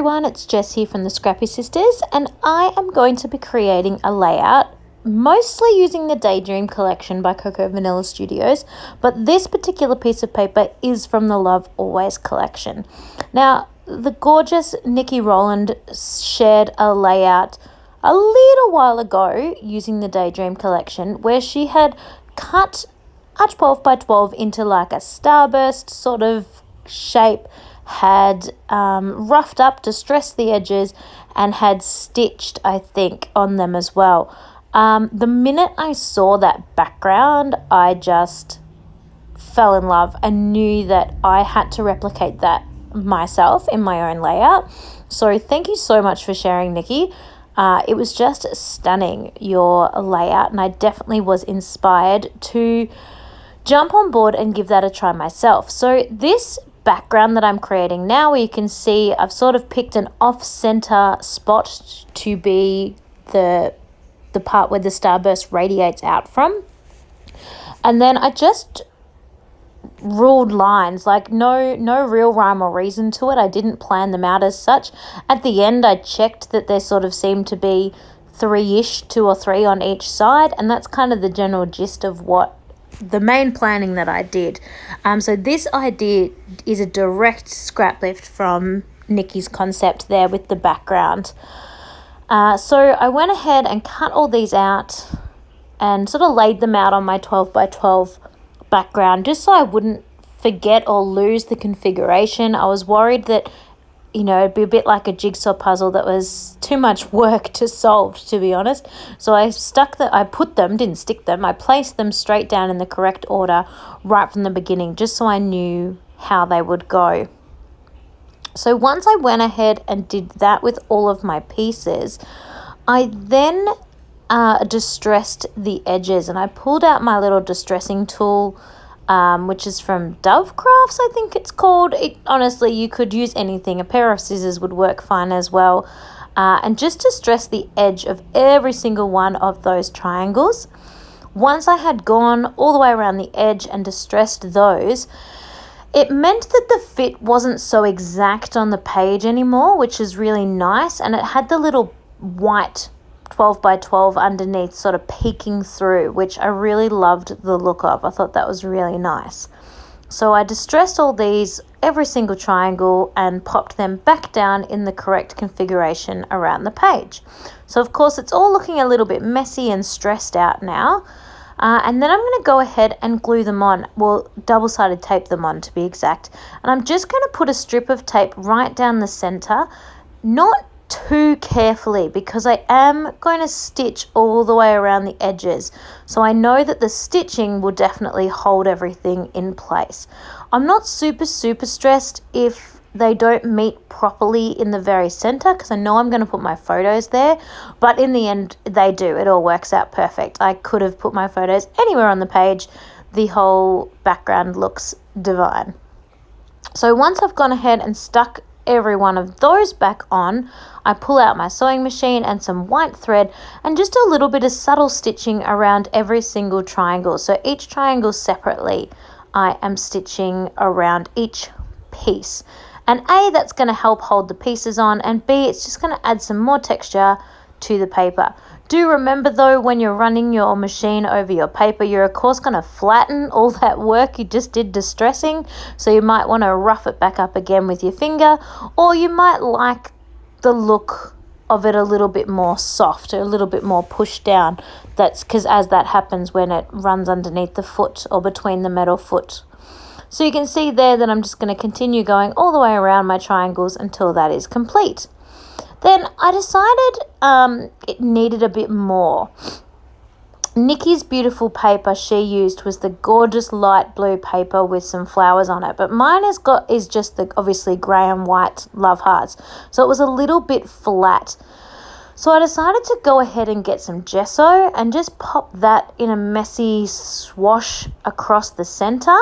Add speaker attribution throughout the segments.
Speaker 1: everyone, it's Jess here from the Scrappy Sisters, and I am going to be creating a layout mostly using the Daydream collection by Coco Vanilla Studios, but this particular piece of paper is from the Love Always collection. Now, the gorgeous Niki Rowland shared a layout a little while ago using the Daydream collection where she had cut a 12 by 12 into like a starburst sort of shape, had roughed up, distressed the edges, and had stitched, I think, on them as well. The minute I saw that background, I just fell in love and knew that I had to replicate that myself in my own layout. So thank you so much for sharing, Niki. It was just stunning, your layout, and I definitely was inspired to jump on board and give that a try myself. So this background that I'm creating now, where you can see I've sort of picked an off-center spot to be the part where the starburst radiates out from, and then I just ruled lines, like no real rhyme or reason to it. I didn't plan them out as such. At the end I checked that there sort of seemed to be 2 or 3 on each side, and that's kind of the general gist of what the main planning that I did. So this idea is a direct scrap lift from Niki's concept there with the background. So I went ahead and cut all these out and sort of laid them out on my 12 by 12 background just so I wouldn't forget or lose the configuration. I was worried that, it'd be a bit like a jigsaw puzzle that was too much work to solve, to be honest. So I didn't stick them, I placed them straight down in the correct order right from the beginning, just so I knew how they would go. So once I went ahead and did that with all of my pieces, I then distressed the edges, and I pulled out my little distressing tool, which is from Dove Crafts, I think it's called. Honestly, you could use anything. A pair of scissors would work fine as well. And just distress the edge of every single one of those triangles. Once I had gone all the way around the edge and distressed those, it meant that the fit wasn't so exact on the page anymore, which is really nice, and it had the little white 12 by 12 underneath sort of peeking through, which I really loved the look of. I thought that was really nice. So I distressed all these, every single triangle, and popped them back down in the correct configuration around the page. So of course it's all looking a little bit messy and stressed out now. And then I'm going to go ahead and glue them on, double-sided tape them on to be exact. And I'm just going to put a strip of tape right down the center, not too carefully, because I am going to stitch all the way around the edges. So I know that the stitching will definitely hold everything in place. I'm not super stressed if they don't meet properly in the very center, because I know I'm going to put my photos there, but in the end they do. It all works out perfect. I could have put my photos anywhere on the page. The whole background looks divine. So once I've gone ahead and stuck every one of those back on, I pull out my sewing machine and some white thread and just a little bit of subtle stitching around every single triangle. So each triangle separately, I am stitching around each piece. And A, that's going to help hold the pieces on, and B, it's just going to add some more texture to the paper. Do remember though, when you're running your machine over your paper, you're of course going to flatten all that work you just did distressing, so you might want to rough it back up again with your finger, or you might like the look of it a little bit more soft, a little bit more pushed down. That's because as that happens when it runs underneath the foot or between the metal foot. So you can see there that I'm just going to continue going all the way around my triangles until that is complete. Then I decided it needed a bit more. Niki's beautiful paper she used was the gorgeous light blue paper with some flowers on it, but mine is just the obviously grey and white love hearts, so it was a little bit flat. So I decided to go ahead and get some gesso and just pop that in a messy swash across the center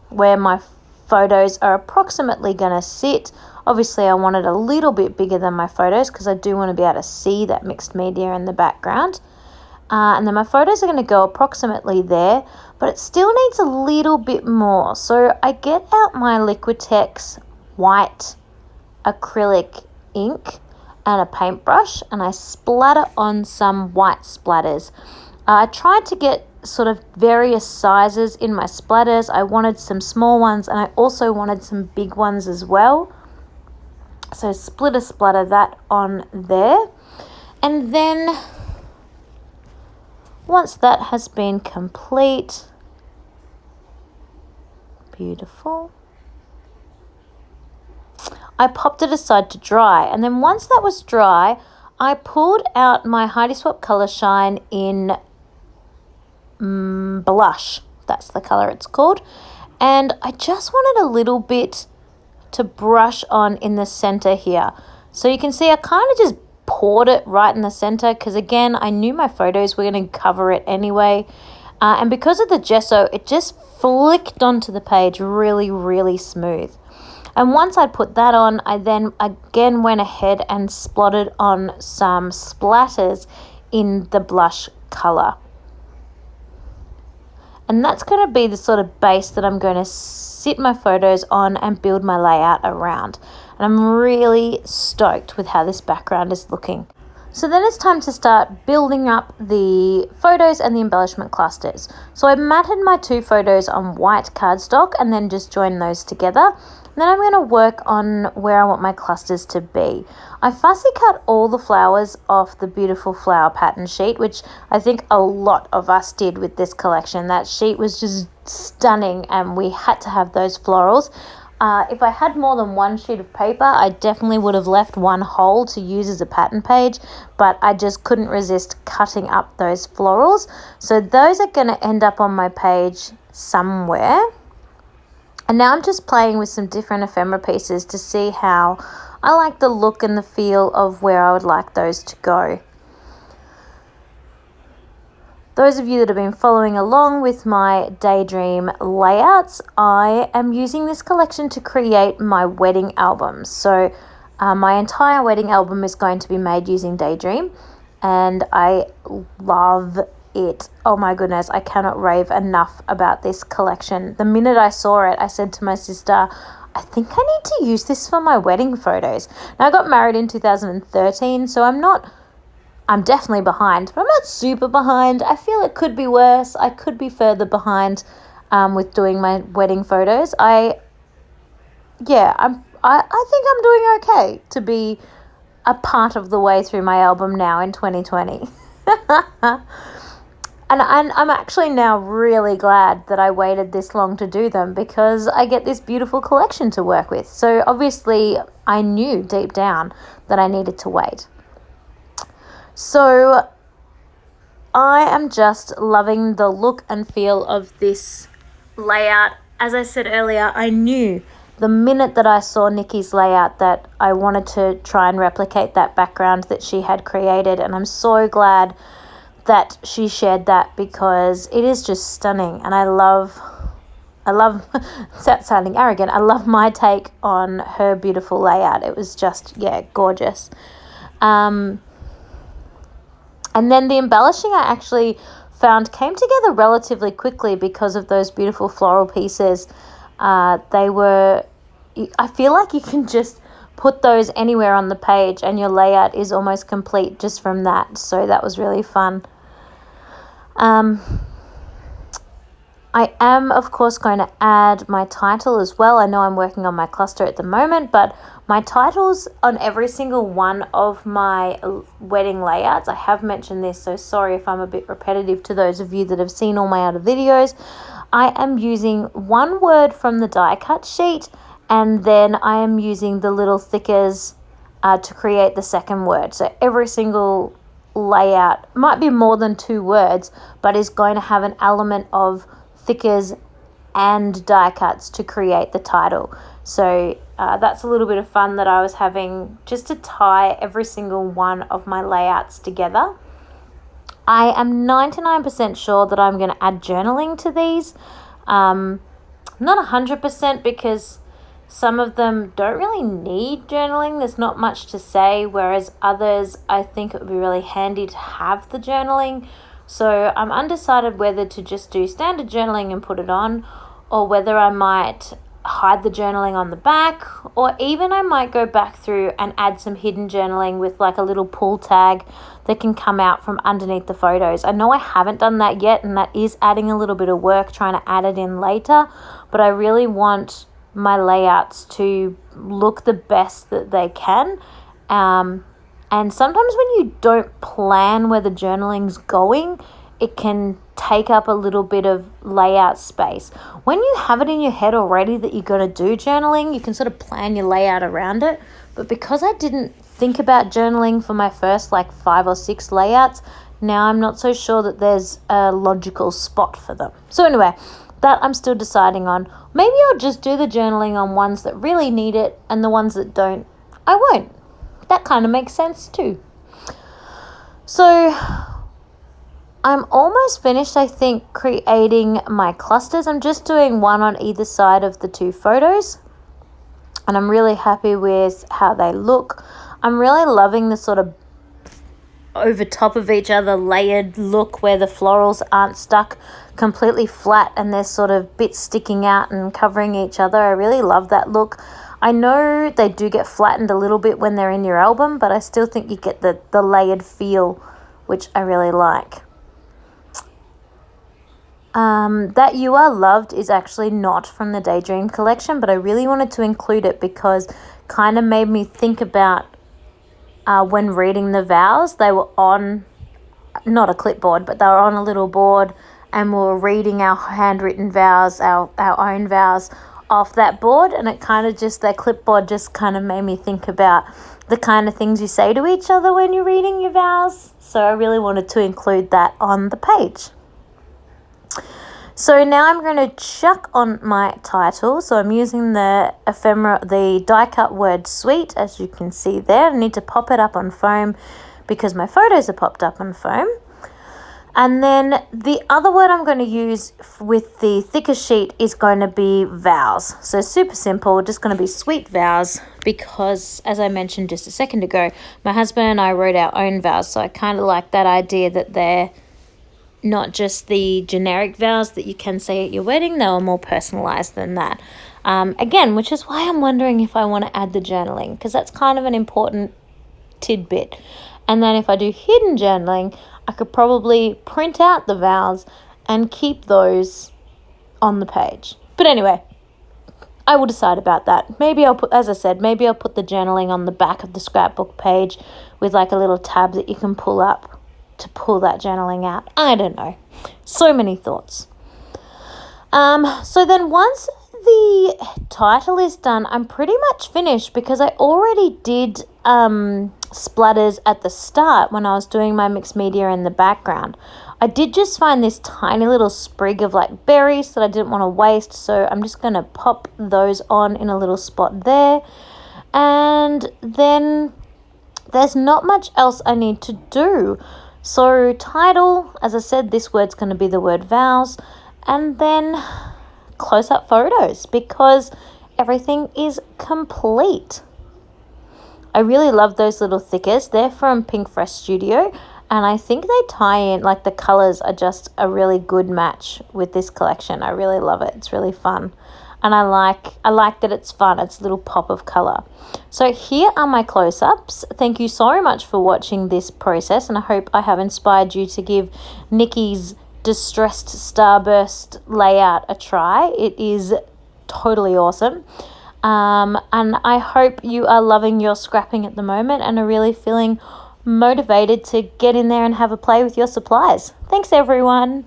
Speaker 1: where my photos are approximately going to sit. Obviously I want it a little bit bigger than my photos because I do want to be able to see that mixed media in the background. And then my photos are going to go approximately there, but it still needs a little bit more. So I get out my Liquitex white acrylic ink and a paintbrush, and I splatter on some white splatters. I tried to get sort of various sizes in my splatters. I wanted some small ones and I also wanted some big ones as well. So splatter that on there. And then once that has been complete, beautiful, I popped it aside to dry. And then once that was dry, I pulled out my Heidi Swap Colour Shine in blush. That's the colour it's called. And I just wanted a little bit to brush on in the center here. So you can see I kind of just poured it right in the center because, again, I knew my photos were going to cover it anyway. And because of the gesso, it just flicked onto the page really, really smooth. And once I put that on, I then again went ahead and splotted on some splatters in the blush color. And that's going to be the sort of base that I'm going to sit my photos on and build my layout around. And I'm really stoked with how this background is looking. So then it's time to start building up the photos and the embellishment clusters. So I matted my 2 photos on white cardstock and then just joined those together. And then I'm going to work on where I want my clusters to be. I fussy cut all the flowers off the beautiful flower pattern sheet, which I think a lot of us did with this collection. That sheet was just stunning and we had to have those florals. If I had more than one sheet of paper, I definitely would have left one whole to use as a pattern page, but I just couldn't resist cutting up those florals. So those are going to end up on my page somewhere. And now I'm just playing with some different ephemera pieces to see how I like the look and the feel of where I would like those to go. Those of you that have been following along with my Daydream layouts, I am using this collection to create my wedding album. So my entire wedding album is going to be made using Daydream, and I love it. Oh my goodness, I cannot rave enough about this collection. The minute I saw it, I said to my sister, I think I need to use this for my wedding photos. Now, I got married in 2013, so I'm definitely behind, but I'm not super behind. I feel it could be worse. I could be further behind with doing my wedding photos. I think I'm doing okay to be a part of the way through my album now in 2020. And I'm actually now really glad that I waited this long to do them because I get this beautiful collection to work with. So obviously I knew deep down that I needed to wait. So I am just loving the look and feel of this layout. As I said earlier, I knew the minute that I saw Niki's layout that I wanted to try and replicate that background that she had created. And I'm so glad that she shared that because it is just stunning. And I love, without sounding arrogant, I love my take on her beautiful layout. It was just, gorgeous. And then the embellishing I actually found came together relatively quickly because of those beautiful floral pieces. I feel like you can just put those anywhere on the page and your layout is almost complete just from that. So that was really fun. I am, of course, going to add my title as well. I know I'm working on my cluster at the moment, but my titles on every single one of my wedding layouts, I have mentioned this, so sorry if I'm a bit repetitive to those of you that have seen all my other videos. I am using one word from the die cut sheet, and then I am using the little thickers to create the second word. So every single layout might be more than 2 words, but is going to have an element of thickers and die cuts to create the title. So that's a little bit of fun that I was having just to tie every single one of my layouts together. I am 99% sure that I'm going to add journaling to these. Not 100% because some of them don't really need journaling. There's not much to say, whereas others, I think it would be really handy to have the journaling. So I'm undecided whether to just do standard journaling and put it on, or whether I might hide the journaling on the back, or even I might go back through and add some hidden journaling with like a little pull tag that can come out from underneath the photos. I know I haven't done that yet, and that is adding a little bit of work trying to add it in later, but I really want my layouts to look the best that they can. And sometimes when you don't plan where the journaling's going, it can take up a little bit of layout space. When you have it in your head already that you're going to do journaling, you can sort of plan your layout around it. But because I didn't think about journaling for my first like 5 or 6 layouts, now I'm not so sure that there's a logical spot for them. So anyway, that I'm still deciding on. Maybe I'll just do the journaling on ones that really need it, and the ones that don't, I won't. That kind of makes sense too. So I'm almost finished, I think, creating my clusters. I'm just doing one on either side of the 2 photos, and I'm really happy with how they look. I'm really loving the sort of over top of each other layered look where the florals aren't stuck completely flat and there's sort of bits sticking out and covering each other. I really love that look. I know they do get flattened a little bit when they're in your album, but I still think you get the layered feel, which I really like. That You Are Loved is actually not from the Daydream collection, but I really wanted to include it because kind of made me think about when reading the vows. They were on, not a clipboard, but they were on a little board, and we were reading our handwritten vows, our own vows off that board, and it kind of just, that clipboard just kind of made me think about the kind of things you say to each other when you're reading your vows. So I really wanted to include that on the page. So now I'm going to chuck on my title. So I'm using the die cut word sweet, as you can see there. I need to pop it up on foam because my photos are popped up on foam. And then the other word I'm going to use with the thicker sheet is going to be vows. So super simple, just going to be sweet vows, because as I mentioned just a second ago, my husband and I wrote our own vows. So I kind of like that idea that they're not just the generic vows that you can say at your wedding, they were more personalized than that. Again, which is why I'm wondering if I want to add the journaling, because that's kind of an important tidbit. And then if I do hidden journaling, I could probably print out the vows and keep those on the page. But anyway, I will decide about that. Maybe I'll put, as I said, maybe I'll put the journaling on the back of the scrapbook page with like a little tab that you can pull up to pull that journaling out. I don't know. So many thoughts. So then once the title is done, I'm pretty much finished because I already did splatters at the start when I was doing my mixed media in the background. I did just find this tiny little sprig of like berries that I didn't want to waste, so I'm just going to pop those on in a little spot there. And then there's not much else I need to do. So title, as I said, this word's going to be the word vows, and then close-up photos because everything is complete. I really love those little thickers. They're from Pink Fresh Studio, and I think they tie in, like the colors are just a really good match with this collection. I really love it. It's really fun. And I like that it's fun. It's a little pop of color. So here are my close-ups. Thank you so much for watching this process, and I hope I have inspired you to give Niki's distressed starburst layout a try. It is totally awesome. And I hope you are loving your scrapping at the moment and are really feeling motivated to get in there and have a play with your supplies. Thanks, everyone.